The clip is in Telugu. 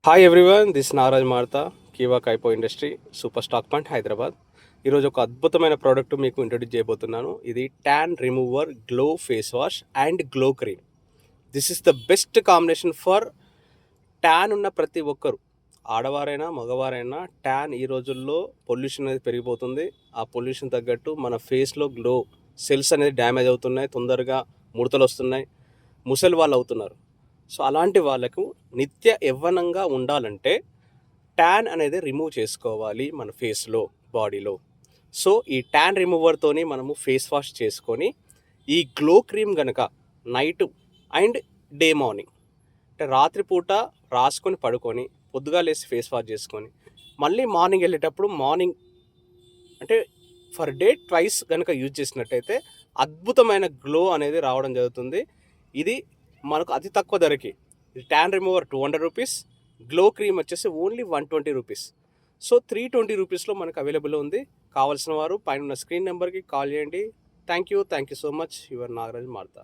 హాయ్ ఎవ్రీవన్, దిస్ నారాజ్ మార్తా, కీవా కైపో industry, super stock point, Hyderabad. ఈరోజు ఒక అద్భుతమైన ప్రోడక్ట్ మీకు ఇంట్రొడ్యూస్ చేయబోతున్నాను. ఇది tan remover glow face wash and glow cream. This is the best combination for tan ఉన్న ప్రతి ఒక్కరు, ఆడవారైనా మగవారైనా. ట్యాన్ ఈ రోజుల్లో పొల్యూషన్ అనేది పెరిగిపోతుంది. ఆ పొల్యూషన్ తగ్గట్టు మన ఫేస్లో గ్లో సెల్స్ అనేది డ్యామేజ్ అవుతున్నాయి, తొందరగా ముడతలు వస్తున్నాయి, ముసలి వాళ్ళు అవుతున్నారు. సో అలాంటి వాళ్ళకు నిత్య యవ్వనంగా ఉండాలంటే ట్యాన్ అనేది రిమూవ్ చేసుకోవాలి మన ఫేస్లో, బాడీలో. సో ఈ ట్యాన్ రిమూవర్తోని మనము ఫేస్ వాష్ చేసుకొని ఈ గ్లో క్రీమ్ కనుక నైట్ అండ్ డే మార్నింగ్, అంటే రాత్రిపూట రాసుకొని పడుకొని పొద్దుగా లేసి ఫేస్ వాష్ చేసుకొని మళ్ళీ మార్నింగ్ వెళ్ళేటప్పుడు మార్నింగ్, అంటే ఫర్ డే ట్వైస్ కనుక యూజ్ చేసినట్టయితే అద్భుతమైన గ్లో అనేది రావడం జరుగుతుంది. ఇది మనకు అతి తక్కువ ధరకి. Tan remover 200 rupees, glow cream వచ్చేసి ఓన్లీ 120 రూపీస్. సో 320 రూపీస్లో మనకు అవైలబుల్ ఉంది. కావాల్సిన వారు పైన ఉన్న స్క్రీన్ నెంబర్కి కాల్ చేయండి. Thank you so much. Your Nagaraj Martha.